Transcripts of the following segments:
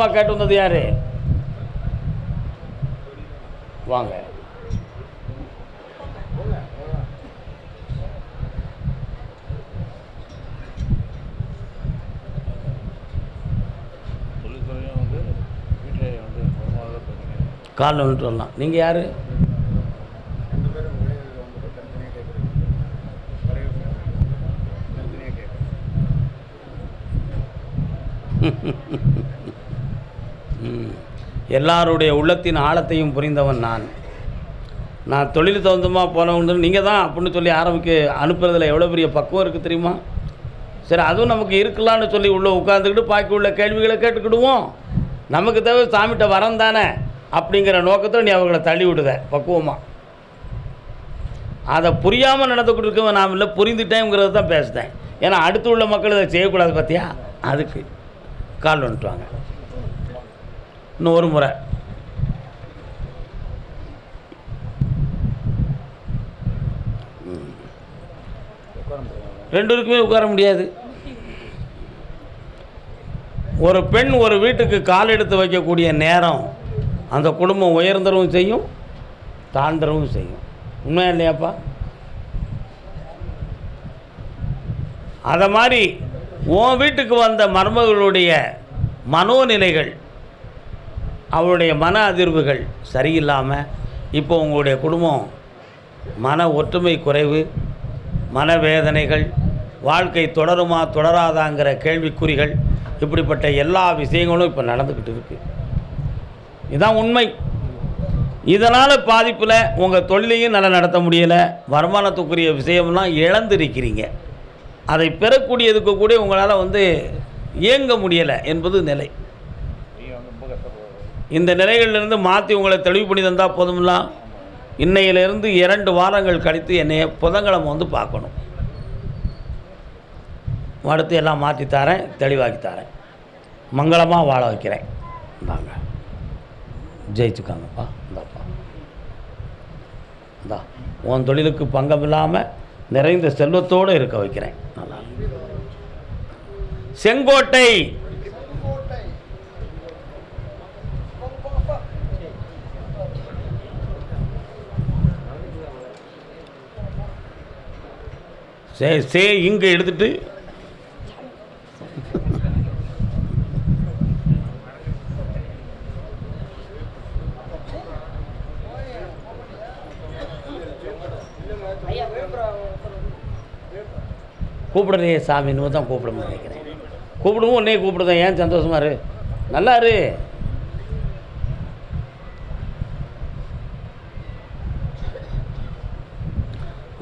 கேட்டு வந்தது யாரு? வாங்க. காலில் வந்துட்டு வரலாம். நீங்கள் யார்? எல்லாருடைய உள்ளத்தின் ஆழத்தையும் புரிந்தவன் நான் தொழில் தகுந்தமாக போனவங்க நீங்கள் தான் அப்படின்னு சொல்லி அனுப்புறதுல எவ்வளோ பெரிய பக்குவம் இருக்குது தெரியுமா? சரி, அதுவும் நமக்கு இருக்கலான்னு சொல்லி உள்ளே உட்காந்துக்கிட்டு பாக்கி உள்ள கேள்விகளை கேட்டுக்கிடுவோம். நமக்கு தேவை சாமிகிட்ட வரம் தானே அப்படிங்கிற நோக்கத்தில் நீ அவங்கள தள்ளி விடுத பக்குவமாக. அதை புரியாமல் நடந்துக்கிட்டு இருக்கவன் நாம் இல்லை, புரிந்துட்டேங்கிறத தான் பேசுகிறேன். ஏன்னா அடுத்து உள்ள மக்கள் இதை செய்யக்கூடாது பார்த்தியா, அதுக்கு கால் வந்துட்டுவாங்க. இன்னும் ஒரு முறை ரெண்டு பேருக்குமே உட்கார முடியாது. ஒரு பெண் ஒரு வீட்டுக்கு கால் எடுத்து வைக்கக்கூடிய நேரம் அந்த குடும்பம் உயர்ந்தரவும் செய்யும், தாழ்ந்தரவும் செய்யும். உண்மையா இல்லையாப்பா? அதை மாதிரி உன் வீட்டுக்கு வந்த மருமகளுடைய மனோநிலைகள், அவளுடைய மன அதிர்வுகள் சரியில்லாமல் இப்போ உங்களுடைய குடும்பம் மன ஒற்றுமை குறைவு, மனவேதனைகள், வாழ்க்கை தொடருமா தொடராதாங்கிற கேள்விக்குறிகள், இப்படிப்பட்ட எல்லா விஷயங்களும் இப்போ நடந்துக்கிட்டு இருக்குது. இதுதான் உண்மை. இதனால் பாதிப்பில் உங்கள் தொழிலையும் நல்லா நடத்த முடியலை, வருமானத்துக்குரிய விஷயம்லாம் இழந்திருக்கிறீங்க. அதை பெறக்கூடியதுக்கு கூட உங்களால் இயங்க முடியலை என்பது நிலை. இந்த நிலைகளிலிருந்து மாற்றி உங்களை தெளிவு பண்ணி தந்தால் போதும்லாம். இன்னையிலிருந்து 2 வாரங்கள் கழித்து என்னைய புதன்கிழமை பார்க்கணும். அடுத்து எல்லாம் மாற்றி தரேன், தெளிவாக்கி தரேன், மங்களமாக வாழ வைக்கிறேன். இந்தாங்க, ஜெயிச்சுக்காங்கப்பா. இந்தாப்பா, இந்தா உன் தொழிலுக்கு பங்கம் இல்லாமல் நிறைந்த செல்வத்தோடு இருக்க வைக்கிறேன். நல்லா. செங்கோட்டை இங்கே எடுத்துட்டு கூப்பிடுறே சாமி, இன்னும் தான் கூப்பிடணும்னு நினைக்கிறேன். கூப்பிடுவோம், உன்னே கூப்பிடுதேன். ஏன் சந்தோஷமா இரு, நல்லா இரு.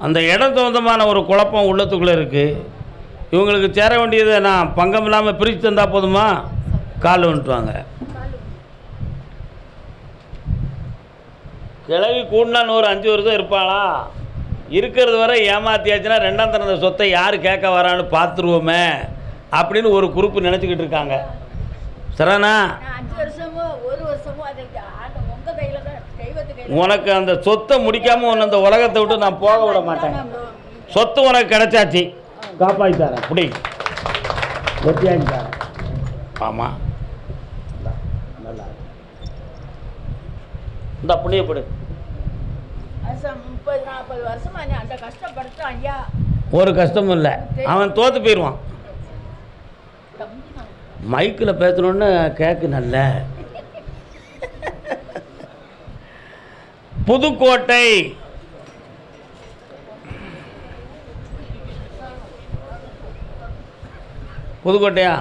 அந்த இடம் சொந்தமான ஒரு குழப்பம் உள்ளத்துக்குள்ளே இருக்குது. இவங்களுக்கு சேர வேண்டியதை நான் பங்கம் இல்லாமல் பிரித்து தந்தால் போதுமா? கால் வந்துட்டுவாங்க. கிளவி கூடனான்னு ஒரு 5 வருஷம் இருப்பாளா? இருக்கிறது வரை ஏமாத்தியாச்சுன்னா 2ஆம் தரந்த சொத்தை யார் கேட்க வரான்னு பார்த்துருவோமே அப்படின்னு ஒரு குரூப்பு நினச்சிக்கிட்டு இருக்காங்க. சரிண்ணா? உனக்கு அந்த சொத்தை முடிக்காமல் உன்னை அந்த உலகத்தை விட்டு நான் போக விட மாட்டேன். சொத்து உனக்கு கிடைச்சாச்சு, காப்பாற்றி தரேன், புடி வெற்றியாகி தரேன். ஆமாம், நல்லா இந்த புண்ணியப்படு. ஒரு கஷ்டமும் இல்லை, அவன் தோற்று போயிடுவான். மைக்கில் பேசணுன்னு கேக்கு நல்ல. புதுக்கோட்டை புதுக்கோட்டையா?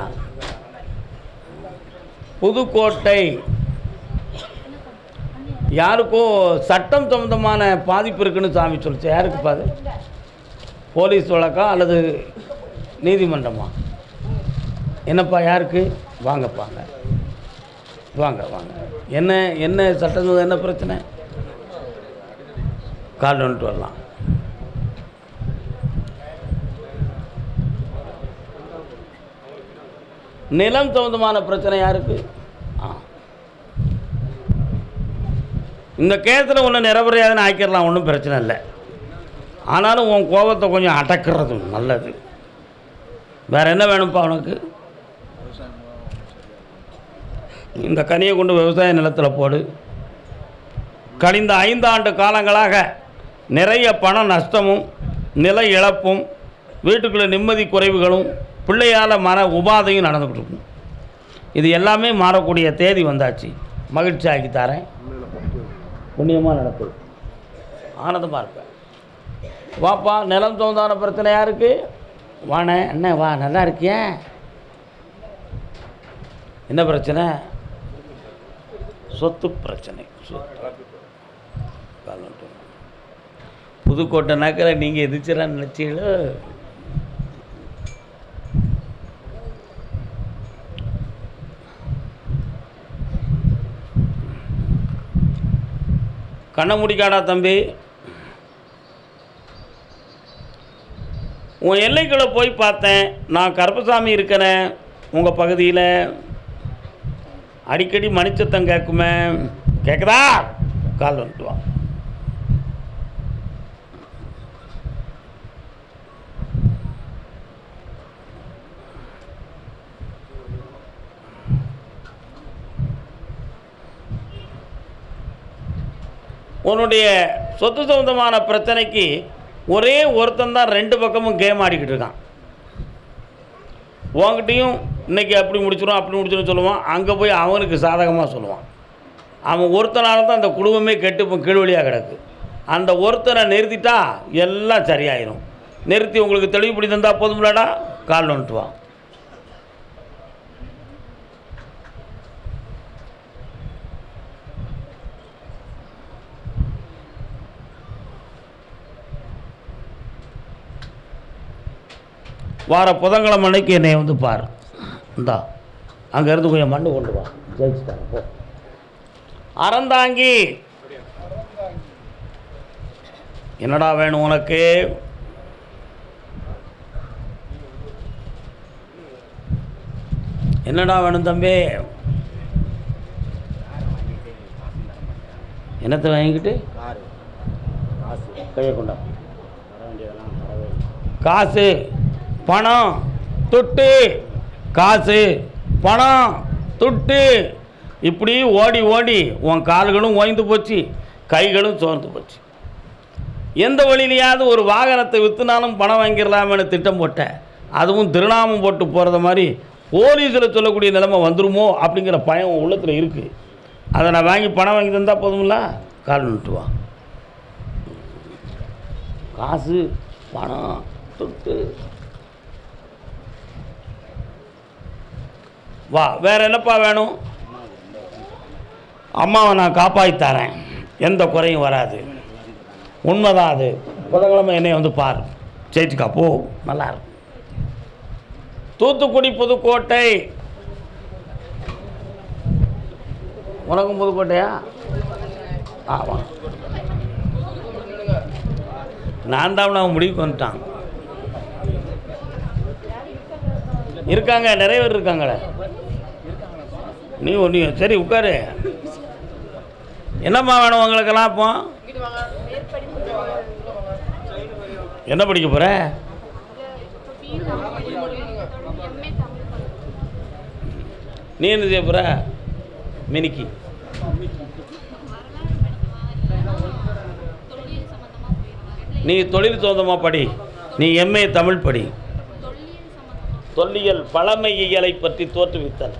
புதுக்கோட்டை யாருக்கோ சட்டம் சம்பந்தமான பாதிப்பு இருக்குன்னு சாமி சொல்லிச்சு. யாருக்கு பாது? போலீஸ் வழக்கா அல்லது நீதிமன்றமா? என்னப்பா, யாருக்கு? வாங்கப்பாங்க, வாங்க வாங்க. என்ன சட்டம், என்ன பிரச்சனை? கால் வந்துட்டு வரலாம். நிலம் சம்பந்தமான பிரச்சனை யாருக்கு? இந்த கேஸில் ஒன்று நிறைவேறையாதுன்னு ஆக்கிடலாம், ஒன்றும் பிரச்சனை இல்லை. ஆனாலும் உன் கோபத்தை கொஞ்சம் அடக்கிறது நல்லது. வேறு என்ன வேணும்ப்பா உனக்கு? இந்த கனியை கொண்டு விவசாய நிலத்தில் போடு. கழிந்த 5 ஆண்டு காலங்களாக நிறைய பண நஷ்டமும் நில இழப்பும் வீட்டுக்குள்ளே நிம்மதி குறைவுகளும் பிள்ளையால் மன உபாதையும் நடந்துக்கிட்டு இருக்கும். இது எல்லாமே மாறக்கூடிய தேதி வந்தாச்சு. மகிழ்ச்சி ஆக்கி தரேன். புண்ணியமாக நடக்குது. ஆனந்தமாக இருப்பேன். வாப்பா, நிலம் சொந்தான பிரச்சனை யாருக்கு? வாண்ணே, அண்ணே வா, நல்லா இருக்கிய? என்ன பிரச்சனை? சொத்து பிரச்சனை. புதுக்கோட்டை நகரை நீங்கள் எதிர்ச்சிடா நினச்சீங்களோ? கண்ணை முடிக்காடா தம்பி. உன் எல்லைக்குள்ளே போய் பார்த்தேன். நான் கருப்பசாமி இருக்கிறேன் உங்கள் பகுதியில். அடிக்கடி மணிச்சத்தம் கேட்குமே, கேட்குதா? கால் வந்துட்டு வா. உன்னுடைய சொத்து சம்பந்தமான பிரச்சனைக்கு ஒரே ஒருத்தன் தான் 2 பக்கமும் கேம் ஆடிக்கிட்டு இருக்கான். உங்ககிட்டையும் இன்றைக்கி அப்படி முடிச்சிடும் அப்படி முடிச்சிடும் சொல்லுவான். அங்கே போய் அவனுக்கு சாதகமாக சொல்லுவான். அவன் ஒருத்தனால தான் அந்த குடும்பமே கெட்டு இப்போ கீழ்வழியாக கிடக்கு. அந்த ஒருத்தனை நிறுத்திட்டா எல்லாம் சரியாயிடும். நிறுத்தி உங்களுக்கு தெளிவுபடி தந்தால் போதும்லடா. கால் வந்துட்டு வா. வார புதன்கிழமை அன்னைக்கு என்னை வந்து பாரு. இந்தா அங்கேருந்து கொஞ்சம் மண்ணு கொண்டு வா. ஜெயிச்சுட்டாங்க போ. அறந்தாங்கி, என்னடா வேணும் உனக்கு? என்னடா வேணும் தம்பி? என்னத்தை வாங்கிக்கிட்டு? கையை கொண்டா. காசு பணம் துட்டு, காசு பணம் துட்டு, இப்படி ஓடி ஓடி உன் கால்களும் ஓய்ந்து போச்சு, கைகளும் சோர்ந்து போச்சு. எந்த வழியிலையாவது ஒரு வாகனத்தை விற்றுனாலும் பணம் வாங்கிடலாமேனு திட்டம் போட்டேன். அதுவும் திருநாமம் போட்டு போகிறத மாதிரி போலீஸில் சொல்லக்கூடிய நிலைமை வந்துருமோ அப்படிங்கிற பயம் உள்ளத்தில் இருக்குது. அதை நான் வாங்கி பணம் வாங்கி தந்தால் போதுமில்ல. கால் நிட்டு வா. காசு பணம் துட்டு வா. வேறு என்னப்பா வேணும்? அம்மாவை நான் காப்பாற்றி தரேன், எந்த குறையும் வராது. உண்மைதான் அது. புதன்கிழமை என்னை வந்து பார். ஜெயிச்சுக்கா போ. நல்லா இருக்கும். தூத்துக்குடி புதுக்கோட்டை. உனக்கும் புதுக்கோட்டையா? ஆமாம். நான் தான் அவன் முடிவுக்கு வந்துட்டான். இருக்காங்க, நிறைய பேர் இருக்காங்களே. நீ சரி உட்காரு. என்னம்மா வேணும் உங்களுக்கெல்லாம்? இப்போ என்ன படிக்க போகிற? நீ என்ன செய்ய போகிற? மினிக்கி. நீ தொழில் சொந்தமாக படி. நீ எம்ஏ தமிழ் படி. தொல்லியல் பழமையியலை பற்றி தோற்றுவித்தல்.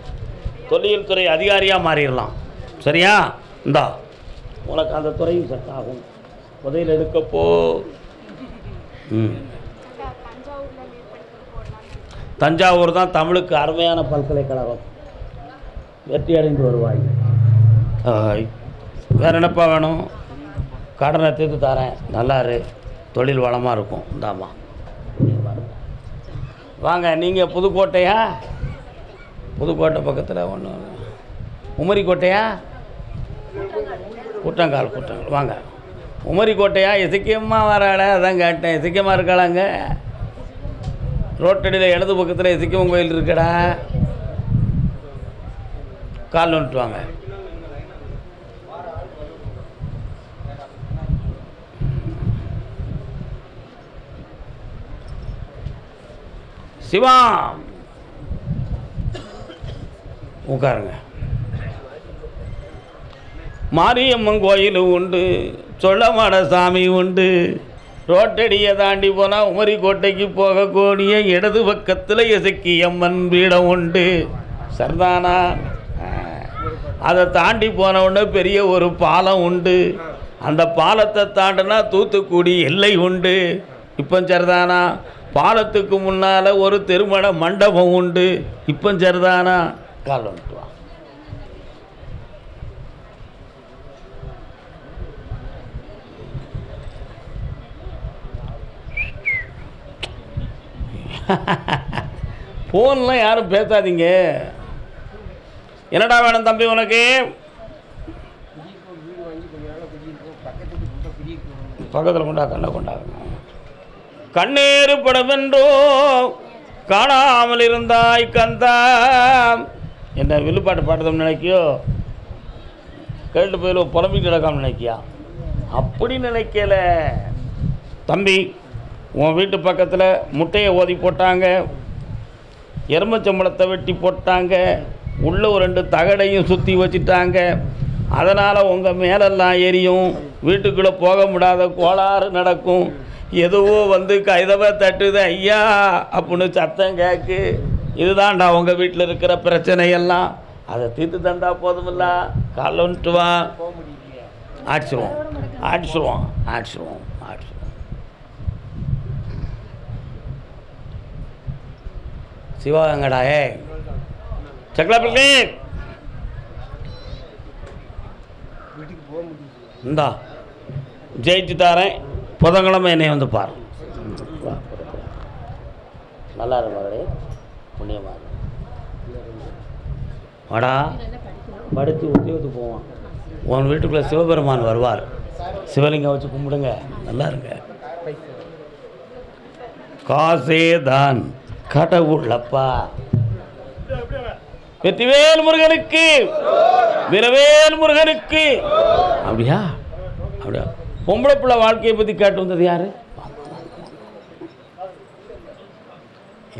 தொல்லியல் துறை அதிகாரியாக மாறிடலாம். சரியா? இந்தா உனக்கு அந்த துறையும் செட் ஆகும். முதலில் எடுக்கப்போ. தஞ்சாவூர் தான் தமிழுக்கு அருமையான பல்கலைக்கழகம். வெற்றி அடைந்து வருவாய். வேறு என்னப்பா வேணும்? கடனை தீர்த்து தரேன். நல்லாரு. தொழில் வளமாக இருக்கும். இந்தாம்மா வாங்க. நீங்கள் புதுக்கோட்டையா? புதுக்கோட்டை பக்கத்தில் ஒன்று உமரிக்கோட்டையா? கூட்டங்கால். கூட்டங்கால் வாங்க. உமரிக்கோட்டையா? இசைக்கியமாக வராள, அதான் கேட்டேன். இசைக்கியமாக இருக்காளாங்க. ரோட்டடியில் இடது பக்கத்தில் இசைக்கியம்மன் கோயில் இருக்கடா. கால் வந்துட்டு வாங்க. சிவா உட்காருங்க. மாரியம்மன் கோயில் உண்டு, சொல்லமாட சாமி உண்டு. ரோட்டடியை தாண்டி போனால் உமரி கோட்டைக்கு போகக்கூடிய இடது பக்கத்தில் எசக்கியம்மன் பீடம் உண்டு. சரிதானா? அதை தாண்டி போன உடனே பெரிய ஒரு பாலம் உண்டு. அந்த பாலத்தை தாண்டினா தூத்துக்குடி எல்லை உண்டு. இப்போ சரிதானா? பாலத்துக்கு முன்னால் ஒரு திருமண மண்டபம் உண்டு. இப்போ சரிதானா? கால் வந்துட்டு வா. ஃபோன்லாம் யாரும் பேசாதீங்க. என்னடா வேணும் தம்பி உனக்கு? பக்கத்தில் கொண்டா, கண்ணை கொண்டாங்க. கண்ணீர் படவென்றோ காணாமல் இருந்தாய் கந்தா. என்ன வில்லுப்பாட்டு பாடுதோம்னு நினைக்கியோ? கேட்டு போயில புலம்பிட்டு கிடக்காம நினைக்கியா? அப்படி நினைக்கல தம்பி. உன் வீட்டு பக்கத்தில் முட்டையை ஓதி போட்டாங்க, எருமச்சம்பளத்தை வெட்டி போட்டாங்க, உள்ள ஒரு 2 தகடையும் சுற்றி வச்சுட்டாங்க. அதனால் உங்கள் மேலெல்லாம் எரியும், வீட்டுக்குள்ளே போக முடியாத கோளாறு நடக்கும். எதுவோ வந்து கைதவை தட்டுது ஐயா அப்படின்னு சத்தம் கேட்கு. இதுதான்டா உங்கள் வீட்டில் இருக்கிற பிரச்சனையெல்லாம். அதை தீர்த்து தந்தா போதுமில்ல. காலைல வந்துட்டு வா, ஆடிச்சிருவோம் ஆடிச்சிருவோம் ஆடிச்சிருவோம் ஆடிச்சிருவோம். சிவகங்கடா சக்கலாப்பிள்ளி இந்தா ஜெயிச்சு தாரேன். புதன்கிழமை என்னை வந்து பாரு. நல்லா இரு மகளே, புண்ணியமாக வாடா. படித்து உத்தியோகத்துக்கு போவான். உன் வீட்டுக்குள்ளே சிவபெருமான் வருவார். சிவலிங்கம் வச்சு கும்பிடுங்க, நல்லா இருங்க. காசே தான் கடவுளப்பா. வெற்றிவேல் முருகனுக்கு, வீரவேல் முருகனுக்கு. அப்படியா? அப்படியா? பொம்பளை பிள்ளை வாழ்க்கையை பற்றி கேட்டு வந்தது யாரு?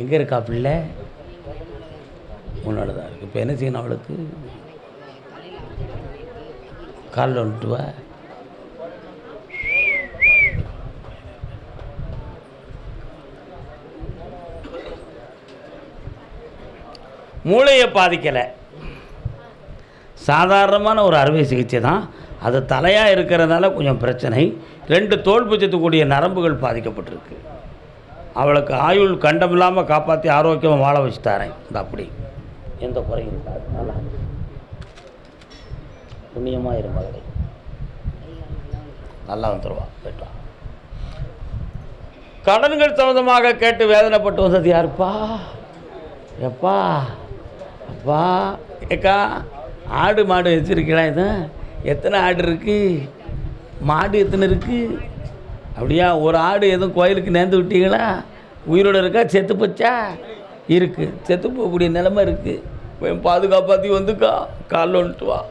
எங்கே இருக்கா பிள்ளை? உன்னோட தான் இருக்கு. இப்போ என்ன செய்யணும் அவளுக்கு? காலில் வந்துட்டு வா. மூளையை பாதிக்கலை, சாதாரணமான ஒரு அறுவை சிகிச்சை தான். அது தலையாக இருக்கிறதுனால கொஞ்சம் பிரச்சனை. 2 தோல் பூச்சத்துக்கூடிய நரம்புகள் பாதிக்கப்பட்டிருக்கு. அவளுக்கு ஆயுள் கண்டம் இல்லாமல் காப்பாற்றி ஆரோக்கியமாக வாழ வச்சு தரேன். இந்த அப்படி எந்த குறையும் இருக்காது. நல்லா புண்ணியமாக இரு மகளே, நல்லா வந்துடுவா. போய்ட்டுவா. கடன்கள் சம்மந்தமாக கேட்டு வேதனைப்பட்டு வந்தது யாருப்பா? எப்பா அப்பா ஏக்கா, ஆடு மாடு வச்சுருக்கீங்களா? இது எத்தனை ஆடு இருக்குது? மாடு எத்தனை இருக்குது? அப்படியா? ஒரு ஆடு எதுவும் கோயிலுக்கு நேர்ந்து விட்டீங்களா? உயிரோடு இருக்கா? செத்து போச்சா? இருக்குது, செத்து போகக்கூடிய நிலைமை இருக்குது. பாதுகாப்பாற்றி வந்துக்கா. காலில் வந்துட்டு வா.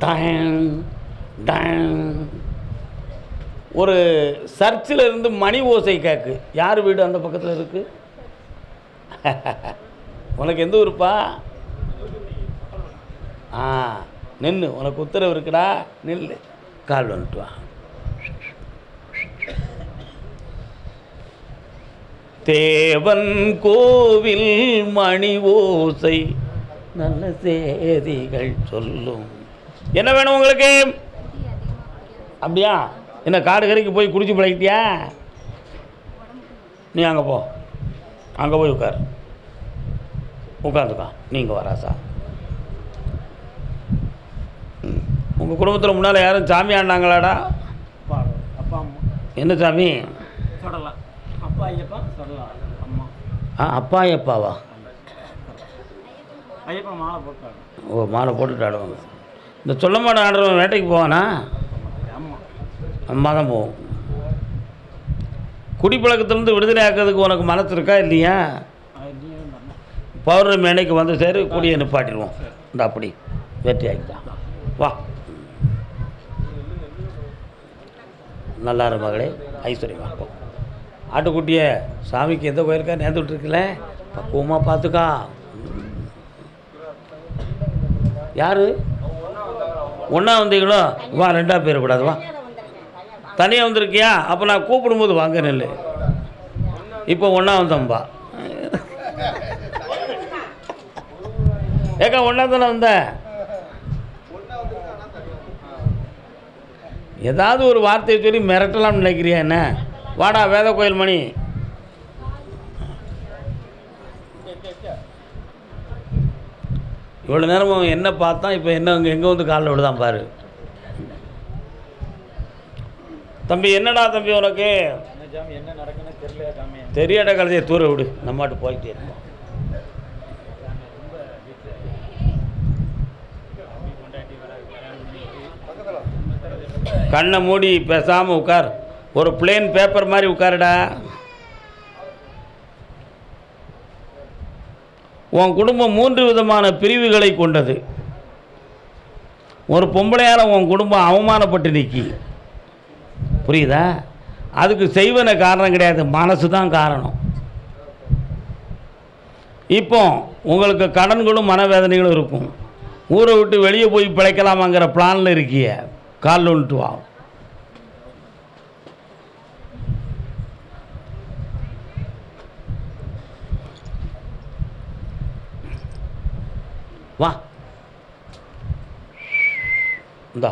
டாங் டாங். ஒரு சர்ச்சில் இருந்து மணி ஓசை கேட்கு. யார் வீடு அந்த பக்கத்தில் இருக்குது? உனக்கு எந்த ஊருப்பா? நின்று உனக்கு உத்தரவு இருக்குடா, நில்லு. கால் வந்துட்டு வா. தேவன் கோவில் மணி ஓசை நல்ல செய்திகள் சொல்லும். என்ன வேணும் உங்களுக்கு? அப்படியா? என்ன காடு கரைக்கு போய் குடிச்சு பழகிட்டியா? நீ அங்கே போ, அங்கே போய் உட்காந்துக்கா. நீங்கள் வராசா? உங்கள் குடும்பத்தில் முன்னால் யாரும் சாமி ஆடினாங்களாடா? அப்பா அம்மா. என்ன சாமி? சொல்லலாம். அப்பா ஐயப்பா சொல்லலாம். அம்மா. அப்பா ஐயப்பாவா? ஐயப்பா மாலை போட்டாங்க. ஓ, மாலை போட்டுட்டு ஆடுவாங்க. இந்த சொல்ல மாட்டேன் ஆடுறவன் வேட்டைக்கு போவானா? அம்மா தான் போவோம். குடிப்பழக்கத்திலேருந்து விடுதலை ஆக்கிறதுக்கு உனக்கு மனசு இருக்கா இல்லையா? பௌர்ணமி அன்னைக்கு வந்து சரி கூடிய நிப்பாட்டிடுவோம். இந்த அப்படி வெற்றி ஆகிட்டான். வா, நல்லா இரு மகளே, ஐஸ்வர்யமாக இருக்கும். ஆட்டுக்குட்டியை சாமிக்கு எந்த கோயிலுக்கா நேர்ந்து விட்டுருக்குல்ல, பக்குவமாக பார்த்துக்கா. யார் ஒன்றா வந்தீங்களோ? வா, 2ஆக போயிடக்கூடாது, வா. தனியாக வந்திருக்கியா? அப்போ நான் கூப்பிடும்போது வாங்க நெல். இப்போ ஒன்றா வந்தோம்பா. ஏக்கா ஒன்றா தானே வந்த? ஏதாவது ஒரு வார்த்தையை சொல்லி மிரட்டலாம்னு நினைக்கிறியா என்ன? வாடா வேத கோயில் மணி. இவ்வளோ நேரம் என்ன பார்த்தா இப்போ என்ன எங்கே வந்து காலில் விழுதான் பாரு. தம்பி என்னடா தம்பி உனக்கு என்ன நடக்குன்னு தெரியல சாமி. தெரியாத கழுதையை தூர விடு, நம்மாட்டு போயிட்டே இருப்போம். கண்ணை மூடி பேசாமல் உட்கார். ஒரு பிளேன் பேப்பர் மாதிரி உட்காருடா. உன் குடும்பம் 3 விதமான பிரிவுகளை கொண்டது. ஒரு பொம்பளையால் உன் குடும்பம் அவமானப்பட்டு நிற்கி, புரியுதா? அதுக்கு செய்வன காரணம் கிடையாது, மனசு தான் காரணம். இப்போ உங்களுக்கு கடன்களும் மனவேதனைகளும் இருக்கும். ஊரை விட்டு வெளியே போய் பிழைக்கலாமாங்கிற பிளானில் இருக்கிய, காலில் விட்டு வா. வா இந்தா,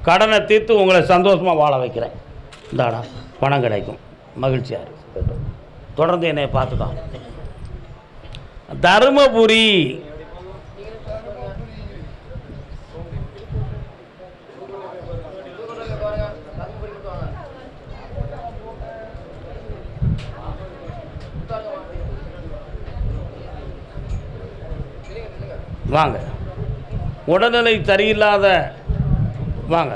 கடனை தீர்த்து உங்களை சந்தோஷமாக வாழ வைக்கிறேன். இந்தாடா பணம் கிடைக்கும், மகிழ்ச்சியாக இருக்கு. தொடர்ந்து என்னை பார்த்துக்கோ. தருமபுரி வாங்க. உடல்நிலை சரியில்லாத வாங்க.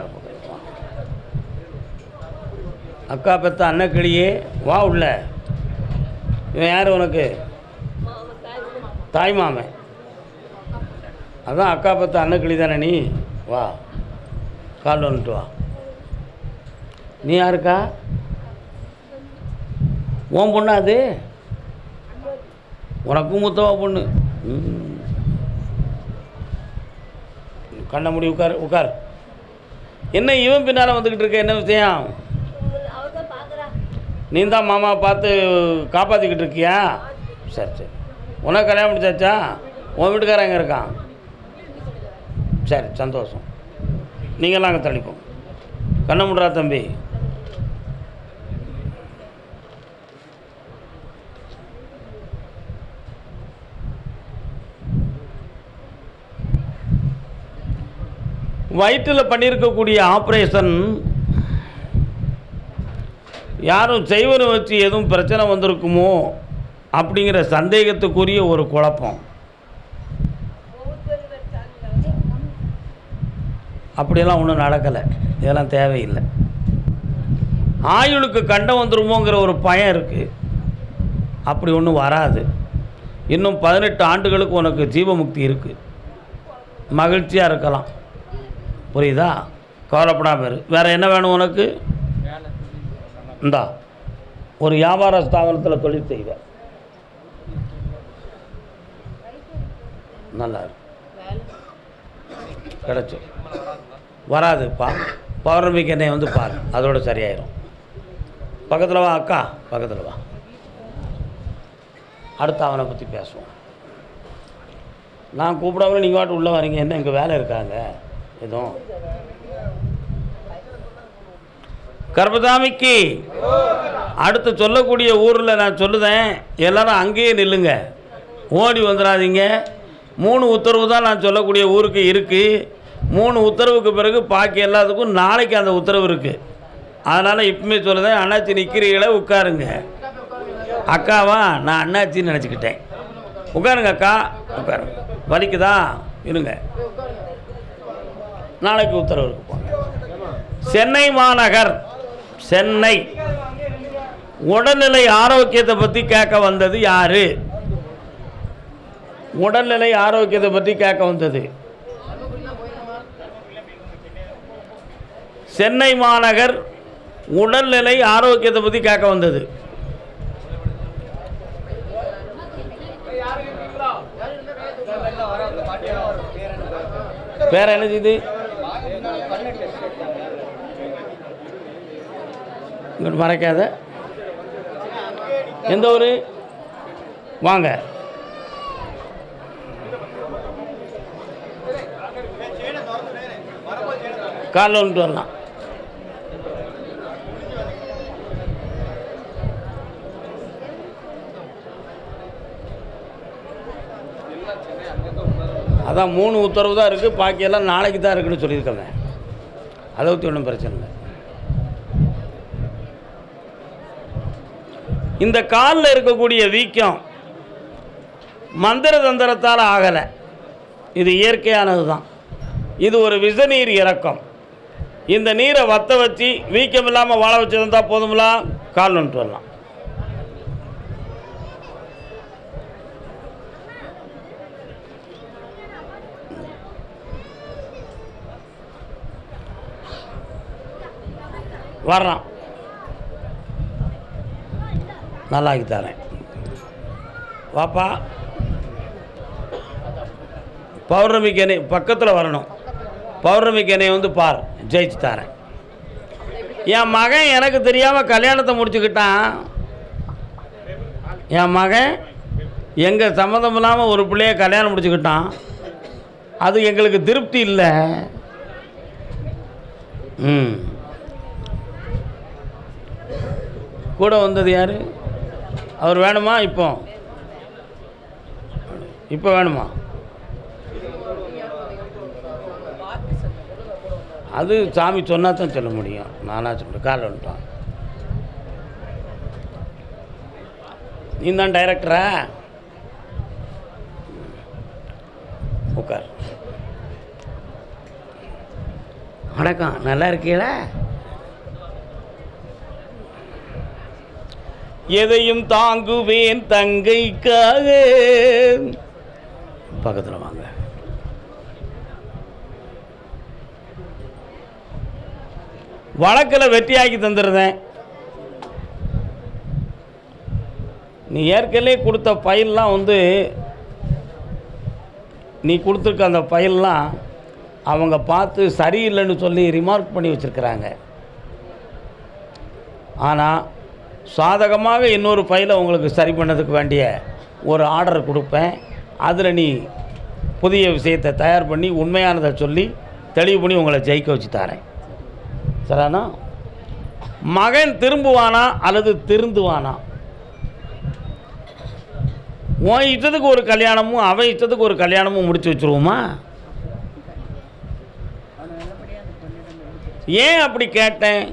அக்கா பெத்த அன்னக்கிளியே வா உள்ள. இவன் யார் உனக்கு? தாய் மாமன். அதான் அக்கா பெத்த அன்னக்கிளி தானே நீ? வா, கால் வந்துட்டு வா. நீ யாருக்கா? உன் பொண்ணா அது? உனக்கும் மூத்தவா பொண்ணு. கண்ண முடி உட்கார் உட்கார். என்ன இவன் பின்னால் வந்துக்கிட்டு இருக்க, என்ன விஷயம்? நீ தான் மாமா பார்த்து காப்பாற்றிக்கிட்டு இருக்கியா? சரி சரி. உனக்கு கல்யாணம் முடிச்சாச்சா? உன் வீட்டுக்காரன் எங்கே இருக்கான்? சரி, சந்தோஷம். நீங்களாம் அங்கே தள்ளிப்போம். கண்ண முடுறா தம்பி. வயிற்றில் பண்ணியிருக்கக்கூடிய ஆப்ரேஷன் யாரும் செய்வனை வச்சு எதுவும் பிரச்சனை வந்திருக்குமோ அப்படிங்கிற சந்தேகத்துக்குரிய ஒரு குழப்பம். அப்படியெல்லாம் ஒன்றும் நடக்கலை, இதெல்லாம் தேவையில்லை. ஆயுளுக்கு கண்டம் வந்துருமோங்கிற ஒரு பயம் இருக்குது. அப்படி ஒன்றும் வராது. இன்னும் 18 ஆண்டுகளுக்கு உனக்கு ஜீவமுக்தி இருக்குது. மகிழ்ச்சியாக இருக்கலாம், புரியுதா? கவலைப்படாமல் இரு. வேறு என்ன வேணும் உனக்கு? இந்தா, ஒரு வியாபார ஸ்தாபனத்தில் தொழில் செய்வேன், நல்லா கிடச்சி வராது. பௌர்ணமிக்கு என்னை வந்து பாரு, அதோட சரியாயிடும். பக்கத்தில் வா அக்கா, பக்கத்தில் வா. அடுத்து அவனை பற்றி பேசுவோம். நான் கூப்பிடாமல் நீங்கள் வாட்டு உள்ளே வரீங்க, என்ன இங்கே வேலை இருக்காங்க எதுவும்? கர்பசாமிக்கு அடுத்து சொல்லக்கூடிய ஊரில் நான் சொல்லுதேன், எல்லோரும் அங்கேயே நில்லுங்க, ஓடி வந்துடாதீங்க. 3 உத்தரவு தான் நான் சொல்லக்கூடிய ஊருக்கு இருக்குது. 3 உத்தரவுக்கு பிறகு பாக்கி எல்லாத்துக்கும் நாளைக்கு அந்த உத்தரவு இருக்குது. அதனால் இப்பவுமே சொல்லுதேன், அண்ணாச்சி நிற்கிறீங்களே உட்காருங்க. அக்காவா? நான் அண்ணாச்சின்னு நினச்சிக்கிட்டேன். உட்காருங்க அக்கா, உட்காருங்க. வலிக்குதா? இருங்க, நாளைக்கு உத்தரவு இருக்கு. போங்க. சென்னை மாநகர், சென்னை உடல்நிலை ஆரோக்கியத்தை பற்றி கேட்க வந்தது யாரு? உடல்நிலை ஆரோக்கியத்தை பற்றி கேட்க வந்தது சென்னை மாநகர் உடல்நிலை ஆரோக்கியத்தை பற்றி கேட்க வந்தது. பேர் என்ன செய்யுது? இங்கிட்டு மறைக்காத. எந்த ஊர்? வாங்க. காலைல வந்துட்டு வரலாம். அதான் 3 உத்தரவு தான் இருக்குது, பாக்கியெல்லாம் நாளைக்கு தான் இருக்குன்னு சொல்லியிருக்காங்க. அதை பற்றி ஒன்றும் பிரச்சனை இல்லை. இந்த காலில் இருக்கக்கூடிய வீக்கம் மந்திர தந்திரத்தால் ஆகலை, இது இயற்கையானது தான். இது ஒரு விஷநீர் இறக்கம். இந்த நீரை வற்ற வச்சு வீக்கம் இல்லாமல் வாழ வச்சுருந்தா போதுங்களா, கால் வந்துட்டு வரலாம். வர்றான், நல்லாக்கி தரேன். வாப்பா, பௌர்ணமிக்கு என்னை பக்கத்தில் வரணும். பௌர்ணமிக்கு என்னை வந்து பார், ஜெயிச்சு தரேன். என் மகன் எனக்கு தெரியாமல் கல்யாணத்தை முடிச்சுக்கிட்டான். என் மகன் எங்கள் சம்மந்தம் இல்லாமல் ஒரு பிள்ளைய கல்யாணம் முடிச்சுக்கிட்டான். அது எங்களுக்கு திருப்தி இல்லை. கூட வந்தது யார்? அவர் வேணுமா? இப்போ வேணுமா? அது சாமி சொன்னால் தான் சொல்ல முடியும். நானாக சொல்கிறேன். கால் வந்துட்டான். நீ தான் டைரக்டரா? உட்கார். வணக்கம், நல்லா இருக்கீங்களா? எதையும் தாங்குவேன் தங்கைக்காக. பக்கத்தில் வாங்க. வழக்கில் வெற்றியாக்கி தந்துடுறேன். நீ ஏற்கனவே கொடுத்த ஃபைல்லாம் வந்து நீ கொடுத்துருக்க அந்த ஃபைல்லாம் அவங்க பார்த்து சரியில்லைன்னு சொல்லி ரிமார்க் பண்ணி வச்சுருக்கிறாங்க. ஆனால் சாதகமாக இன்னொரு ஃபைலை உங்களுக்கு சரி பண்ணதுக்கு வேண்டிய ஒரு ஆர்டர் கொடுப்பேன். அதில் நீ புதிய விஷயத்தை தயார் பண்ணி உண்மையானதை சொல்லி தெளிவு பண்ணி உங்களை ஜெயிக்க வச்சு தரேன். சரிண்ணா? மகன் திரும்புவானா அல்லது திருந்துவானா? உன் இஷ்டத்துக்கு ஒரு கல்யாணமும் அவன் இஷ்டத்துக்கு ஒரு கல்யாணமும் முடிச்சு வச்சுருவோமா? ஏன் அப்படி கேட்டேன்?